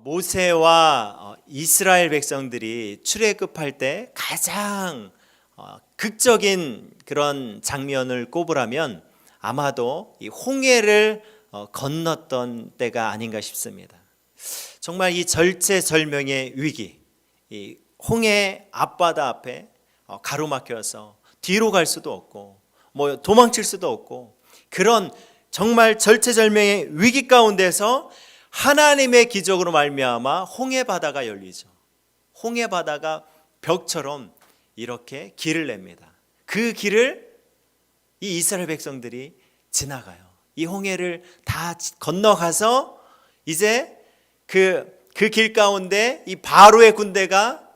모세와 이스라엘 백성들이 출애굽할 때 가장 극적인 그런 장면을 꼽으라면 아마도 이 홍해를 건넜던 때가 아닌가 싶습니다. 정말 이 절체절명의 위기, 이 홍해 앞바다 앞에 가로막혀서 뒤로 갈 수도 없고 뭐 도망칠 수도 없고 그런 정말 절체절명의 위기 가운데서 하나님의 기적으로 말미암아 홍해 바다가 열리죠. 홍해 바다가 벽처럼 이렇게 길을 냅니다. 그 길을 이 이스라엘 백성들이 지나가요. 이 홍해를 다 건너가서 이제 그 길 가운데 이 바로의 군대가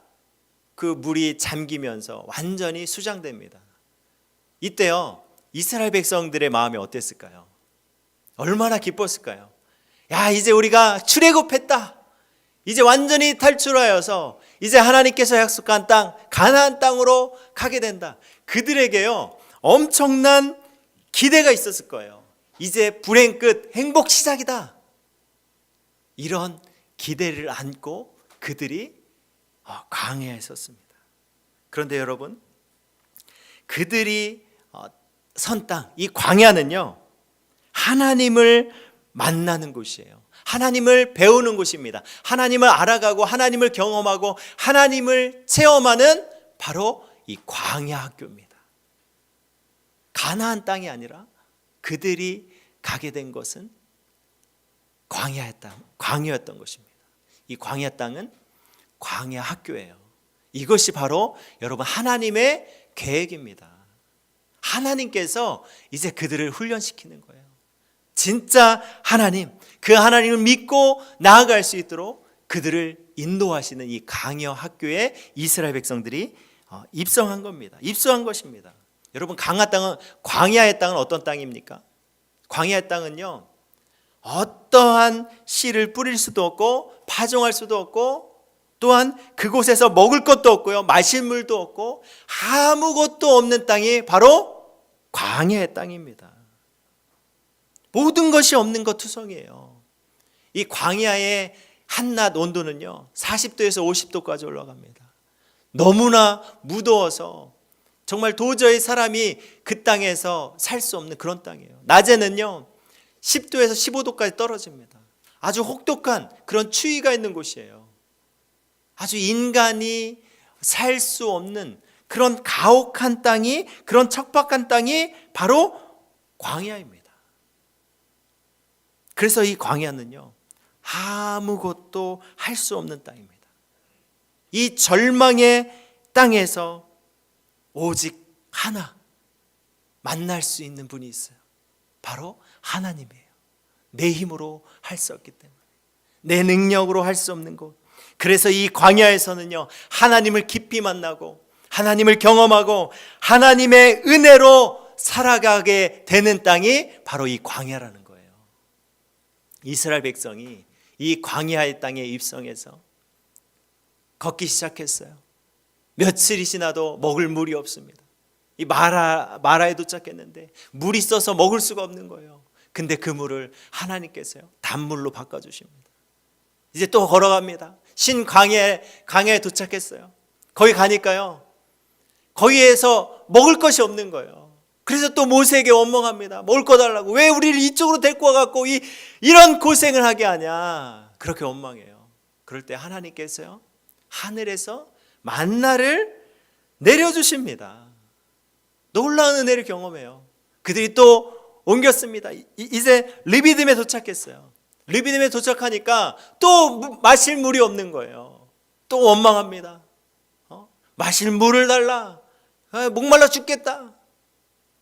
그 물이 잠기면서 완전히 수장됩니다. 이때요 이스라엘 백성들의 마음이 어땠을까요? 얼마나 기뻤을까요? 야, 이제 우리가 출애굽했다. 이제 완전히 탈출하여서 이제 하나님께서 약속한 땅 가나안 땅으로 가게 된다. 그들에게요 엄청난 기대가 있었을 거예요. 이제 불행 끝 행복 시작이다. 이런 기대를 안고 그들이 광야에 섰습니다. 그런데 여러분, 그들이 선 땅, 이 광야는요 하나님을 만나는 곳이에요. 하나님을 배우는 곳입니다. 하나님을 알아가고 하나님을 경험하고 하나님을 체험하는 바로 이 광야 학교입니다. 가나안 땅이 아니라 그들이 가게 된 것은 광야의 땅, 광야였던 것입니다. 이 광야 땅은 광야 학교예요. 이것이 바로 여러분 하나님의 계획입니다. 하나님께서 이제 그들을 훈련시키는 거예요. 진짜 하나님, 그 하나님을 믿고 나아갈 수 있도록 그들을 인도하시는 이 광야 학교에 이스라엘 백성들이 입성한 겁니다. 입성한 것입니다. 여러분 광야의 땅은 어떤 땅입니까? 광야의 땅은요 어떠한 씨를 뿌릴 수도 없고 파종할 수도 없고 또한 그곳에서 먹을 것도 없고요 마실 물도 없고 아무것도 없는 땅이 바로 광야의 땅입니다. 모든 것이 없는 것 투성이에요. 이 광야의 한낮 온도는요 40도에서 50도까지 올라갑니다. 너무나 무더워서 정말 도저히 사람이 그 땅에서 살 수 없는 그런 땅이에요. 낮에는요 10도에서 15도까지 떨어집니다. 아주 혹독한 그런 추위가 있는 곳이에요. 아주 인간이 살 수 없는 그런 가혹한 땅이, 그런 척박한 땅이 바로 광야입니다. 그래서 이 광야는요 아무것도 할 수 없는 땅입니다. 이 절망의 땅에서 오직 하나 만날 수 있는 분이 있어요. 바로 하나님이에요. 내 힘으로 할 수 없기 때문에, 내 능력으로 할 수 없는 곳. 그래서 이 광야에서는요 하나님을 깊이 만나고 하나님을 경험하고 하나님의 은혜로 살아가게 되는 땅이 바로 이 광야라는 거예요. 이스라엘 백성이 이 광야의 땅에 입성해서 걷기 시작했어요. 며칠이 지나도 먹을 물이 없습니다. 이 마라에 도착했는데 물이 있어서 먹을 수가 없는 거예요. 근데 그 물을 하나님께서요 단물로 바꿔주십니다. 이제 또 걸어갑니다. 광야에 도착했어요. 거기 가니까요 거기에서 먹을 것이 없는 거예요. 그래서 또 모세에게 원망합니다. 먹을 거 달라고. 왜 우리를 이쪽으로 데리고 와갖고 이런 고생을 하게 하냐. 그렇게 원망해요. 그럴 때 하나님께서요 하늘에서 만나를 내려주십니다. 놀라운 은혜를 경험해요. 그들이 또 옮겼습니다. 이제 르비딤에 도착했어요. 르비딤에 도착하니까 또 마실 물이 없는 거예요. 또 원망합니다. 마실 물을 달라. 목말라 죽겠다.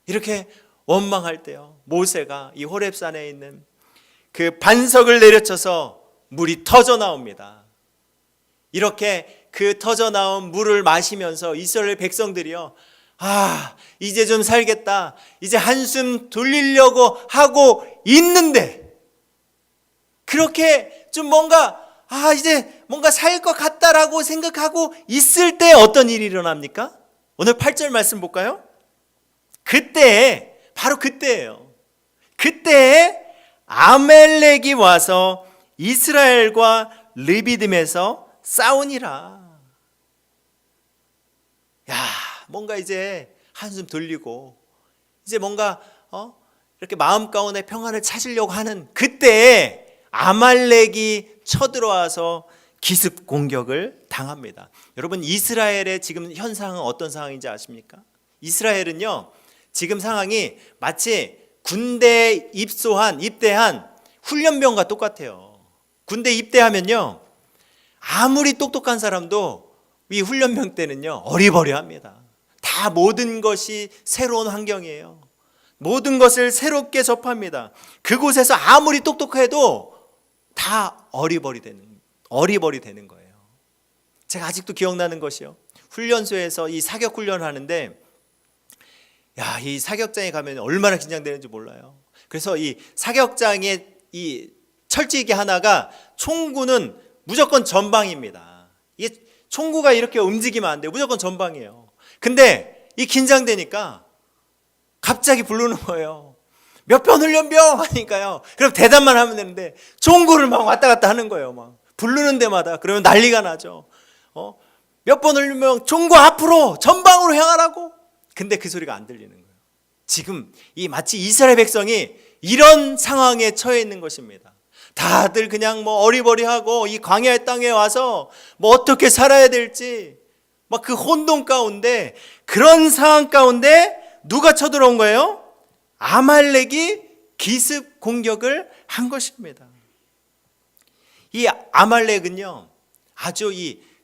이렇게 원망할 때요 모세가 이 호렙산에 있는 그 반석을 내려쳐서 물이 터져 나옵니다. 이렇게 그 터져 나온 물을 마시면서 이스라엘 백성들이요 이제 좀 살겠다, 이제 한숨 돌리려고 하고 있는데 그렇게 좀 이제 뭔가 살 것 같다라고 생각하고 있을 때 어떤 일이 일어납니까? 오늘 8절 말씀 볼까요? 그때 바로 그때예요. 그때 아멜렉이 와서 이스라엘과 르비딤에서 싸우니라. 야, 뭔가 이제 한숨 돌리고 이제 뭔가 이렇게 마음 가운데 평안을 찾으려고 하는 그때에 아말렉이 쳐들어와서 기습 공격을 당합니다. 여러분, 이스라엘의 지금 현상은 어떤 상황인지 아십니까? 이스라엘은요, 지금 상황이 마치 군대에 입대한 훈련병과 똑같아요. 군대 입대하면요, 아무리 똑똑한 사람도 이 훈련병 때는요 어리버리합니다. 다 모든 것이 새로운 환경이에요. 모든 것을 새롭게 접합니다. 그곳에서 아무리 똑똑해도 다 어리버리 되는 거예요. 제가 아직도 기억나는 것이요, 훈련소에서 이 사격 훈련을 하는데, 야, 이 사격장에 가면 얼마나 긴장되는지 몰라요. 그래서 이 사격장에 이 철칙이 하나가, 총구는 무조건 전방입니다. 이게 총구가 이렇게 움직이면 안 돼요. 무조건 전방이에요. 근데 이 긴장되니까 갑자기 부르는 거예요. 몇 번 훈련병 하니까요. 그럼 대답만 하면 되는데 총구를 막 왔다 갔다 하는 거예요. 막 부르는 데마다. 그러면 난리가 나죠. 몇 번 훈련병, 총구 앞으로 전방으로 향하라고. 근데 그 소리가 안 들리는 거예요. 지금 이 마치 이스라엘 백성이 이런 상황에 처해 있는 것입니다. 다들 그냥 뭐 어리버리하고 이 광야의 땅에 와서 뭐 어떻게 살아야 될지 막 그 혼돈 가운데, 그런 상황 가운데 누가 쳐들어온 거예요? 아말렉이 기습 공격을 한 것입니다. 이 아말렉은요, 아주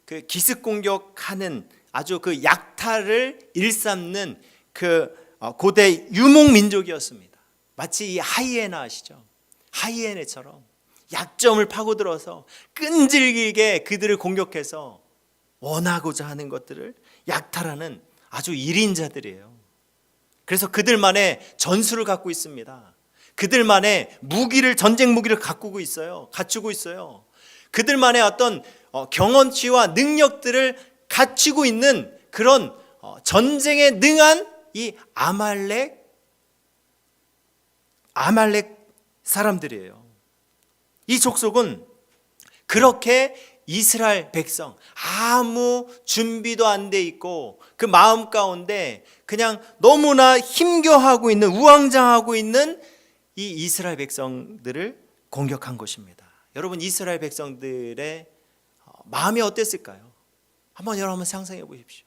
그 기습 공격하는 아주 그 약탈을 일삼는 그 고대 유목 민족이었습니다. 마치 이 하이에나 아시죠? 하이에나처럼 약점을 파고들어서 끈질기게 그들을 공격해서 원하고자 하는 것들을 약탈하는 아주 일인자들이에요. 그래서 그들만의 전술을 갖고 있습니다. 그들만의 전쟁 무기를 갖추고 있어요. 그들만의 어떤 경험치와 능력들을 갖추고 있는 그런 전쟁에 능한 이 아말렉 사람들이에요. 이 족속은 그렇게 이스라엘 백성, 아무 준비도 안 돼 있고 그 마음 가운데 그냥 너무나 힘겨워하고 있는, 우왕좌왕하고 있는 이 이스라엘 백성들을 공격한 것입니다. 여러분, 이스라엘 백성들의 마음이 어땠을까요? 여러분 상상해 보십시오.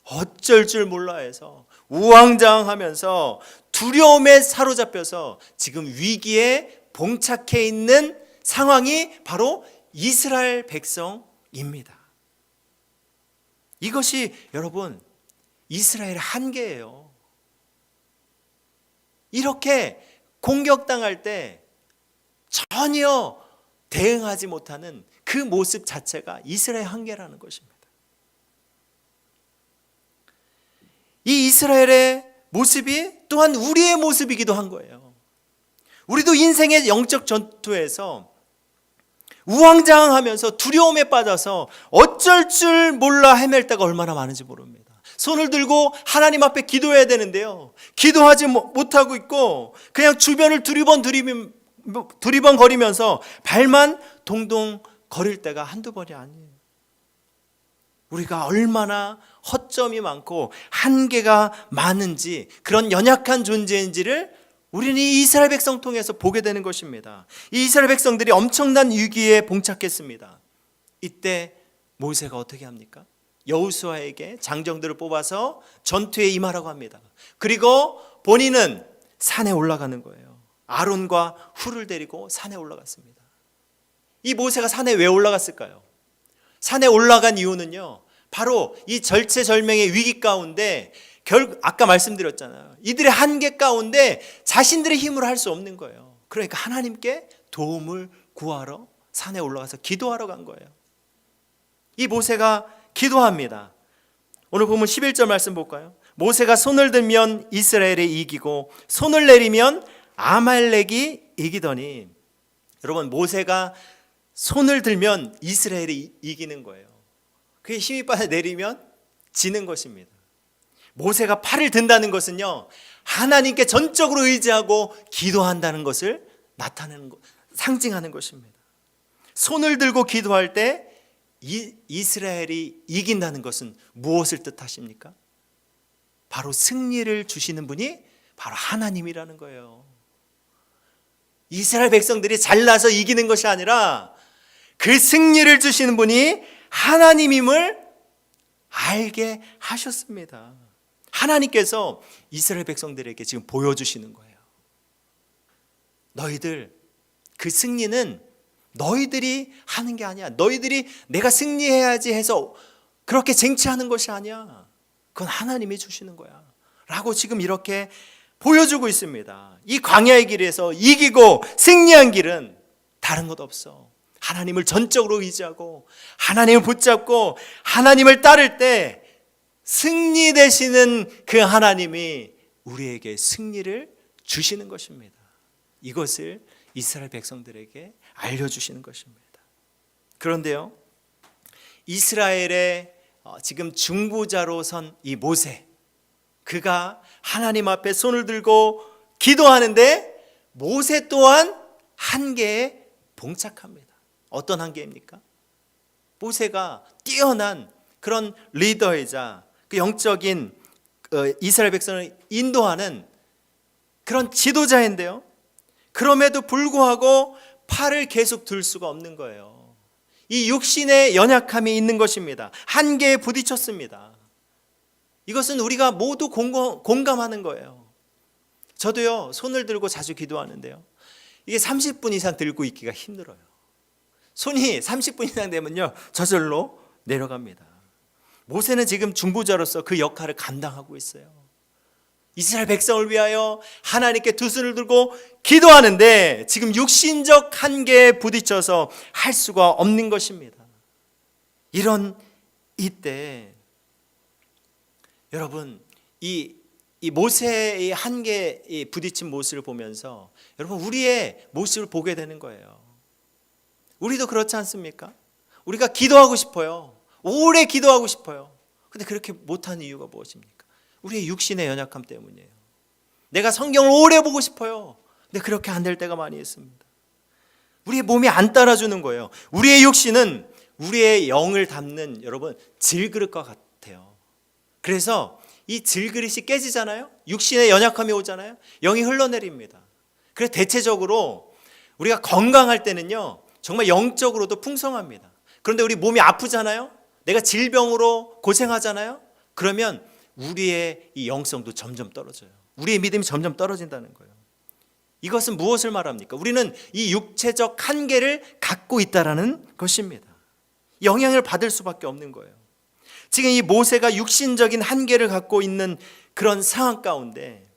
어쩔 줄 몰라 해서 우왕좌왕하면서 두려움에 사로잡혀서 지금 위기에 봉착해 있는 상황이 바로 이스라엘 백성입니다. 이것이 여러분 이스라엘의 한계예요. 이렇게 공격당할 때 전혀 대응하지 못하는 그 모습 자체가 이스라엘 한계라는 것입니다. 이 이스라엘의 모습이 또한 우리의 모습이기도 한 거예요. 우리도 인생의 영적 전투에서 우왕좌왕하면서 두려움에 빠져서 어쩔 줄 몰라 헤맬 때가 얼마나 많은지 모릅니다. 손을 들고 하나님 앞에 기도해야 되는데요, 기도하지 못하고 있고 그냥 주변을 두리번거리면서 발만 동동 거릴 때가 한두 번이 아니에요. 우리가 얼마나 허점이 많고 한계가 많은지, 그런 연약한 존재인지를 우리는 이 이스라엘 백성 통해서 보게 되는 것입니다. 이 이스라엘 백성들이 엄청난 위기에 봉착했습니다. 이때 모세가 어떻게 합니까? 여호수아에게 장정들을 뽑아서 전투에 임하라고 합니다. 그리고 본인은 산에 올라가는 거예요. 아론과 훌을 데리고 산에 올라갔습니다. 이 모세가 산에 왜 올라갔을까요? 산에 올라간 이유는요, 바로 이 절체절명의 위기 가운데 아까 말씀드렸잖아요. 이들의 한계 가운데 자신들의 힘으로 할 수 없는 거예요. 그러니까 하나님께 도움을 구하러 산에 올라가서 기도하러 간 거예요. 이 모세가 기도합니다. 오늘 보면 11절 말씀 볼까요? 모세가 손을 들면 이스라엘이 이기고 손을 내리면 아말렉이 이기더니, 여러분, 모세가 손을 들면 이스라엘이 이기는 거예요. 그게 힘이 빠져 내리면 지는 것입니다. 모세가 팔을 든다는 것은요, 하나님께 전적으로 의지하고 기도한다는 것을 나타내는 것, 상징하는 것입니다. 손을 들고 기도할 때 이스라엘이 이긴다는 것은 무엇을 뜻하십니까? 바로 승리를 주시는 분이 바로 하나님이라는 거예요. 이스라엘 백성들이 잘나서 이기는 것이 아니라 그 승리를 주시는 분이 하나님임을 알게 하셨습니다. 하나님께서 이스라엘 백성들에게 지금 보여주시는 거예요. 너희들, 그 승리는 너희들이 하는 게 아니야. 너희들이 내가 승리해야지 해서 그렇게 쟁취하는 것이 아니야. 그건 하나님이 주시는 거야 라고 지금 이렇게 보여주고 있습니다. 이 광야의 길에서 이기고 승리한 길은 다른 것 없어. 하나님을 전적으로 의지하고 하나님을 붙잡고 하나님을 따를 때 승리 되시는 그 하나님이 우리에게 승리를 주시는 것입니다. 이것을 이스라엘 백성들에게 알려주시는 것입니다. 그런데요, 이스라엘의 지금 중보자로 선 이 모세, 그가 하나님 앞에 손을 들고 기도하는데 모세 또한 한계에 봉착합니다. 어떤 한계입니까? 모세가 뛰어난 그런 리더이자 그 영적인 이스라엘 백성을 인도하는 그런 지도자인데요, 그럼에도 불구하고 팔을 계속 들 수가 없는 거예요. 이 육신의 연약함이 있는 것입니다. 한계에 부딪혔습니다. 이것은 우리가 모두 공감하는 거예요. 저도요, 손을 들고 자주 기도하는데요, 이게 30분 이상 들고 있기가 힘들어요. 손이 30분 이상 되면요, 저절로 내려갑니다. 모세는 지금 중보자로서 그 역할을 감당하고 있어요. 이스라엘 백성을 위하여 하나님께 두 손을 들고 기도하는데 지금 육신적 한계에 부딪혀서 할 수가 없는 것입니다. 이런 이때 여러분, 이 모세의 한계에 부딪힌 모습을 보면서 여러분, 우리의 모습을 보게 되는 거예요. 우리도 그렇지 않습니까? 우리가 기도하고 싶어요. 오래 기도하고 싶어요. 근데 그렇게 못하는 이유가 무엇입니까? 우리의 육신의 연약함 때문이에요. 내가 성경을 오래 보고 싶어요. 근데 그렇게 안 될 때가 많이 있습니다. 우리의 몸이 안 따라주는 거예요. 우리의 육신은 우리의 영을 담는 여러분 질그릇과 같아요. 그래서 이 질그릇이 깨지잖아요. 육신의 연약함이 오잖아요. 영이 흘러내립니다. 그래서 대체적으로 우리가 건강할 때는요, 정말 영적으로도 풍성합니다. 그런데 우리 몸이 아프잖아요. 내가 질병으로 고생하잖아요. 그러면 우리의 이 영성도 점점 떨어져요. 우리의 믿음이 점점 떨어진다는 거예요. 이것은 무엇을 말합니까? 우리는 이 육체적 한계를 갖고 있다라는 것입니다. 영향을 받을 수밖에 없는 거예요. 지금 이 모세가 육신적인 한계를 갖고 있는 그런 상황 가운데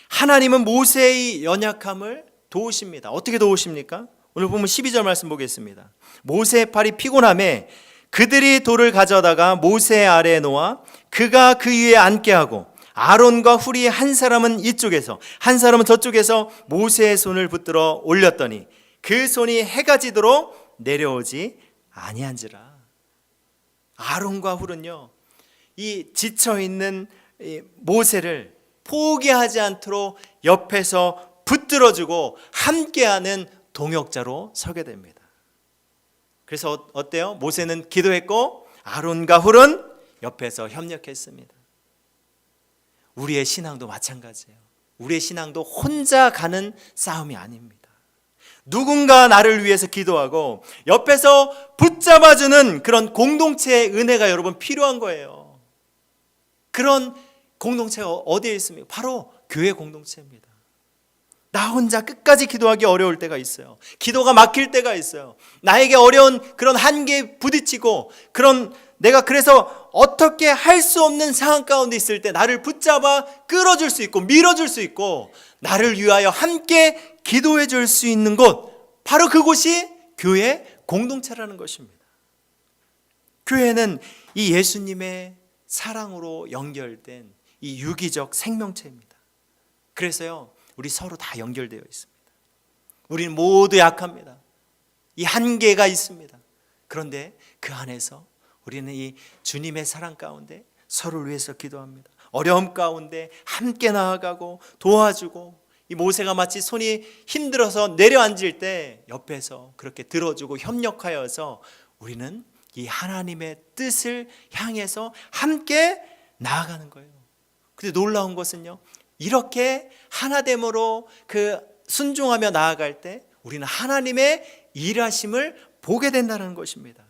하나님은 모세의 연약함을 도우십니다. 어떻게 도우십니까? 오늘 보면 12절 말씀 보겠습니다. 모세의 팔이 피곤함에 그들이 돌을 가져다가 모세 아래에 놓아 그가 그 위에 앉게 하고 아론과 훌이 한 사람은 이쪽에서 한 사람은 저쪽에서 모세의 손을 붙들어 올렸더니 그 손이 해가 지도록 내려오지 아니한지라. 아론과 훌은요, 이 지쳐있는 모세를 포기하지 않도록 옆에서 붙들어주고 함께하는 동역자로 서게 됩니다. 그래서 어때요? 모세는 기도했고 아론과 훌은 옆에서 협력했습니다. 우리의 신앙도 마찬가지예요. 우리의 신앙도 혼자 가는 싸움이 아닙니다. 누군가 나를 위해서 기도하고 옆에서 붙잡아주는 그런 공동체의 은혜가 여러분 필요한 거예요. 그런 공동체가 어디에 있습니까? 바로 교회 공동체입니다. 나 혼자 끝까지 기도하기 어려울 때가 있어요. 기도가 막힐 때가 있어요. 나에게 어려운 그런 한계에 부딪히고 내가 그래서 어떻게 할 수 없는 상황 가운데 있을 때 나를 붙잡아 끌어줄 수 있고 밀어줄 수 있고 나를 위하여 함께 기도해 줄 수 있는 곳, 바로 그곳이 교회 공동체라는 것입니다. 교회는 이 예수님의 사랑으로 연결된 이 유기적 생명체입니다. 그래서요, 우리 서로 다 연결되어 있습니다. 우리는 모두 약합니다. 이 한계가 있습니다. 그런데 그 안에서 우리는 이 주님의 사랑 가운데 서로를 위해서 기도합니다. 어려움 가운데 함께 나아가고 도와주고 이 모세가 마치 손이 힘들어서 내려앉을 때 옆에서 그렇게 들어주고 협력하여서 우리는 이 하나님의 뜻을 향해서 함께 나아가는 거예요. 근데 놀라운 것은요, 이렇게 하나됨으로 그 순종하며 나아갈 때 우리는 하나님의 일하심을 보게 된다는 것입니다.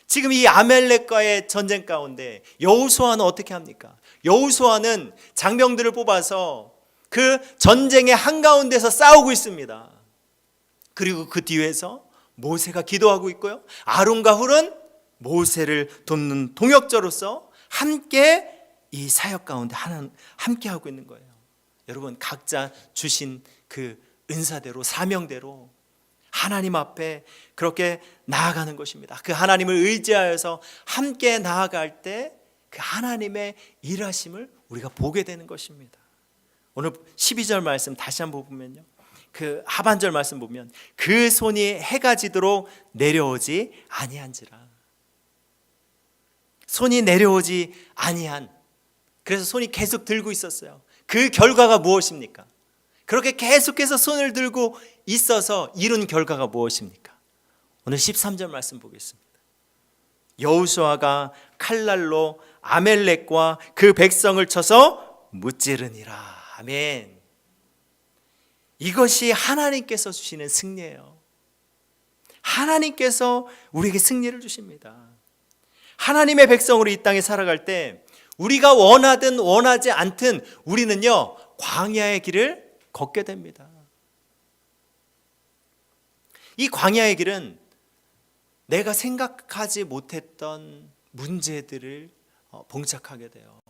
지금 이 아멜렉과의 전쟁 가운데 여호수아는 어떻게 합니까? 여호수아는 장병들을 뽑아서 그 전쟁의 한가운데서 싸우고 있습니다. 그리고 그 뒤에서 모세가 기도하고 있고요, 아론과 훌은 모세를 돕는 동역자로서 함께 이 사역 가운데 함께 하고 있는 거예요. 여러분, 각자 주신 그 은사대로, 사명대로 하나님 앞에 그렇게 나아가는 것입니다. 그 하나님을 의지하여서 함께 나아갈 때 그 하나님의 일하심을 우리가 보게 되는 것입니다. 오늘 12절 말씀 다시 한번 보면요, 그 하반절 말씀 보면 그 손이 해가 지도록 내려오지 아니한지라. 손이 내려오지 아니한, 그래서 손이 계속 들고 있었어요. 그 결과가 무엇입니까? 그렇게 계속해서 손을 들고 있어서 이룬 결과가 무엇입니까? 오늘 13절 말씀 보겠습니다. 여호수아가 칼날로 아멜렉과 그 백성을 쳐서 무찌르니라. 아멘. 이것이 하나님께서 주시는 승리예요. 하나님께서 우리에게 승리를 주십니다. 하나님의 백성으로 이 땅에 살아갈 때 우리가 원하든 원하지 않든 우리는요, 광야의 길을 걷게 됩니다. 이 광야의 길은 내가 생각하지 못했던 문제들을 봉착하게 돼요.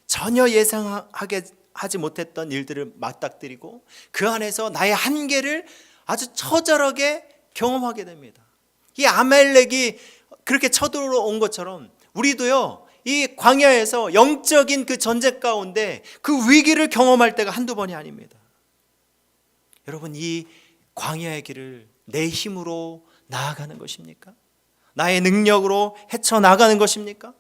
전혀 예상하지 못했던 일들을 맞닥뜨리고 그 안에서 나의 한계를 아주 처절하게 경험하게 됩니다. 이 아멜렉이 그렇게 쳐들어온 것처럼 우리도요, 이 광야에서 영적인 그 전쟁 가운데 그 위기를 경험할 때가 한두 번이 아닙니다. 여러분, 이 광야의 길을 내 힘으로 나아가는 것입니까? 나의 능력으로 헤쳐나가는 것입니까?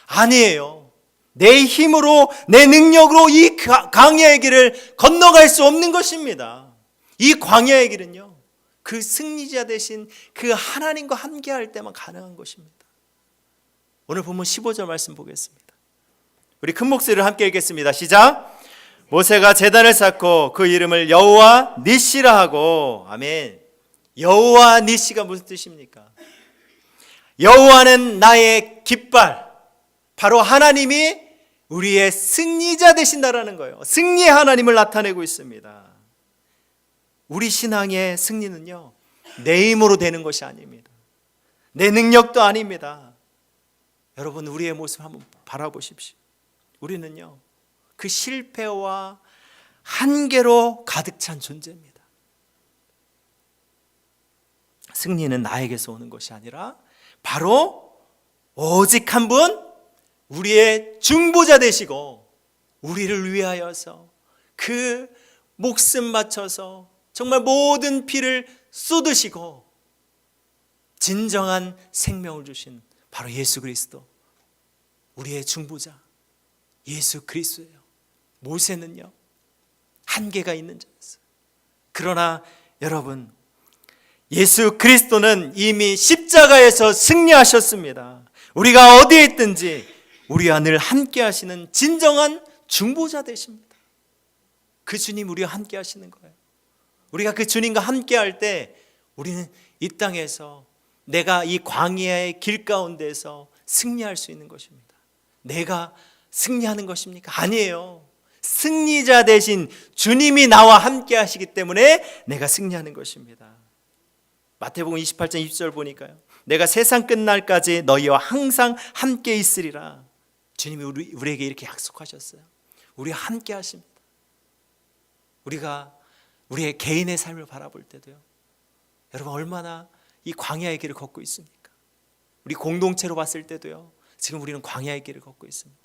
아니에요. 내 힘으로, 내 능력으로 이 광야의 길을 건너갈 수 없는 것입니다. 이 광야의 길은요, 그 승리자 되신 그 하나님과 함께할 때만 가능한 것입니다. 오늘 본문 15절 말씀 보겠습니다. 우리 큰 목소리로 함께 읽겠습니다. 시작. 모세가 제단을 쌓고 그 이름을 여호와 니시라 하고. 아멘. 여호와 니시가 무슨 뜻입니까? 여호와는 나의 깃발, 바로 하나님이 우리의 승리자 되신다라는 거예요. 승리의 하나님을 나타내고 있습니다. 우리 신앙의 승리는요, 내 힘으로 되는 것이 아닙니다. 내 능력도 아닙니다. 여러분, 우리의 모습 한번 바라보십시오. 우리는요, 그 실패와 한계로 가득 찬 존재입니다. 승리는 나에게서 오는 것이 아니라 바로 오직 한 분, 우리의 중보자 되시고 우리를 위하여서 그 목숨 바쳐서 정말 모든 피를 쏟으시고 진정한 생명을 주신 바로 예수 그리스도, 우리의 중보자 예수 그리스도예요. 모세는요, 한계가 있는 자였어요. 그러나 여러분, 예수 그리스도는 이미 십자가에서 승리하셨습니다. 우리가 어디에 있든지 우리와 늘 함께 하시는 진정한 중보자 되십니다. 그 주님 우리와 함께 하시는 거예요. 우리가 그 주님과 함께 할 때 우리는 이 땅에서 내가 이 광야의 길 가운데서 승리할 수 있는 것입니다. 내가 승리하는 것입니까? 아니에요. 승리자 대신 주님이 나와 함께 하시기 때문에 내가 승리하는 것입니다. 마태복음 28장 20절 보니까요, 내가 세상 끝날까지 너희와 항상 함께 있으리라. 주님이 우리에게 이렇게 약속하셨어요. 우리와 함께 하십니다. 우리가 우리의 개인의 삶을 바라볼 때도요, 여러분 얼마나 이 광야의 길을 걷고 있습니까? 우리 공동체로 봤을 때도요, 지금 우리는 광야의 길을 걷고 있습니다.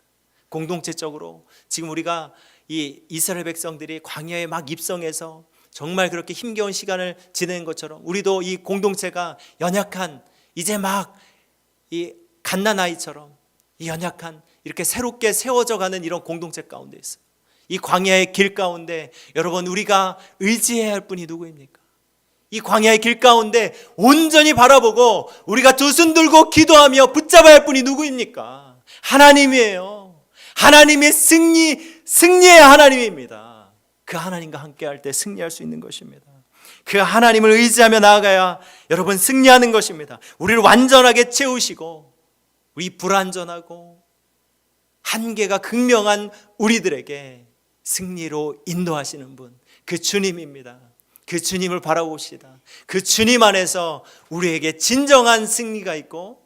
공동체적으로 지금 우리가 이 이스라엘 백성들이 광야에 막 입성해서 정말 그렇게 힘겨운 시간을 지내는 것처럼 우리도 이 공동체가 연약한, 이제 막 이 갓난 아이처럼 이 연약한, 이렇게 새롭게 세워져 가는 이런 공동체 가운데 있어요. 이 광야의 길 가운데 여러분 우리가 의지해야 할 분이 누구입니까? 이 광야의 길 가운데 온전히 바라보고 우리가 두 손 들고 기도하며 붙잡아야 할 분이 누구입니까? 하나님이에요. 하나님의 승리의 하나님입니다. 그 하나님과 함께할 때 승리할 수 있는 것입니다. 그 하나님을 의지하며 나아가야 여러분 승리하는 것입니다. 우리를 완전하게 채우시고 우리 불완전하고 한계가 극명한 우리들에게 승리로 인도하시는 분, 그 주님입니다. 그 주님을 바라봅시다. 그 주님 안에서 우리에게 진정한 승리가 있고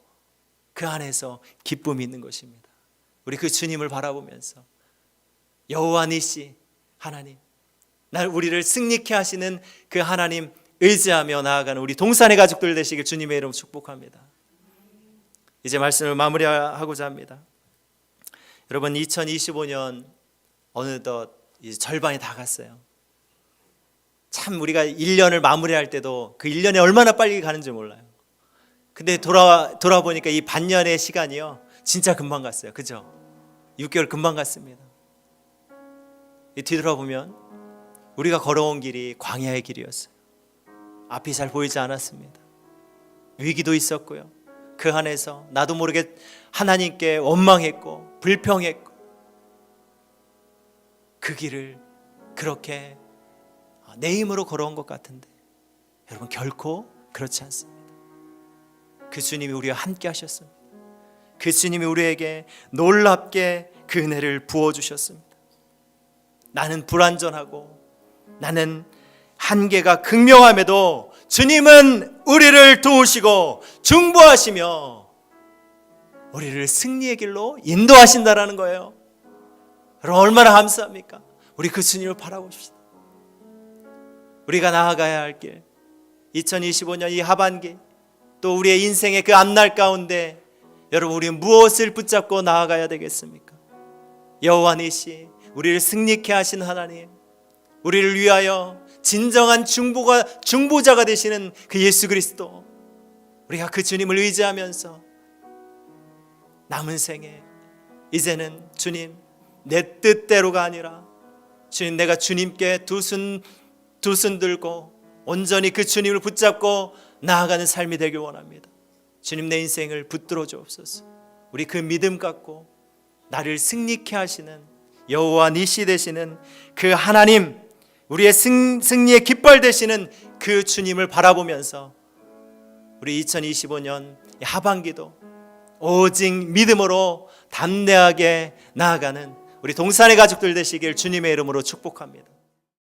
그 안에서 기쁨이 있는 것입니다. 우리 그 주님을 바라보면서 여호와 니시 하나님, 우리를 승리케 하시는 그 하나님 의지하며 나아가는 우리 동산의 가족들 되시길 주님의 이름으로 축복합니다. 이제 말씀을 마무리하고자 합니다. 여러분 2025년 어느덧 이제 절반이 다 갔어요. 참 우리가 1년을 마무리할 때도 그 1년이 얼마나 빨리 가는지 몰라요. 근데 돌아보니까 이 반년의 시간이요 진짜 금방 갔어요. 그죠? 6개월 금방 갔습니다. 뒤돌아보면 우리가 걸어온 길이 광야의 길이었어요. 앞이 잘 보이지 않았습니다. 위기도 있었고요. 그 안에서 나도 모르게 하나님께 원망했고 불평했고 그 길을 그렇게 내 힘으로 걸어온 것 같은데 여러분 결코 그렇지 않습니다. 그 주님이 우리와 함께 하셨습니다. 그 주님이 우리에게 놀랍게 그 은혜를 부어주셨습니다. 나는 불완전하고 나는 한계가 극명함에도 주님은 우리를 도우시고 중보하시며 우리를 승리의 길로 인도하신다라는 거예요. 여러분 얼마나 감사합니까? 우리 그 주님을 바라봅시다. 우리가 나아가야 할 길, 2025년 이 하반기 또 우리의 인생의 그 앞날 가운데 여러분 우리는 무엇을 붙잡고 나아가야 되겠습니까? 여호와 니시 우리를 승리케 하신 하나님, 우리를 위하여 진정한 중보자가 되시는 그 예수 그리스도, 우리가 그 주님을 의지하면서 남은 생에 이제는 주님 내 뜻대로가 아니라 주님 내가 주님께 두 손 들고 온전히 그 주님을 붙잡고 나아가는 삶이 되길 원합니다. 주님 내 인생을 붙들어 주옵소서. 우리 그 믿음 갖고 나를 승리케 하시는 여호와 니시 되시는 그 하나님, 우리의 승리의 깃발 되시는 그 주님을 바라보면서 우리 2025년 하반기도 오직 믿음으로 담대하게 나아가는 우리 동산의 가족들 되시길 주님의 이름으로 축복합니다.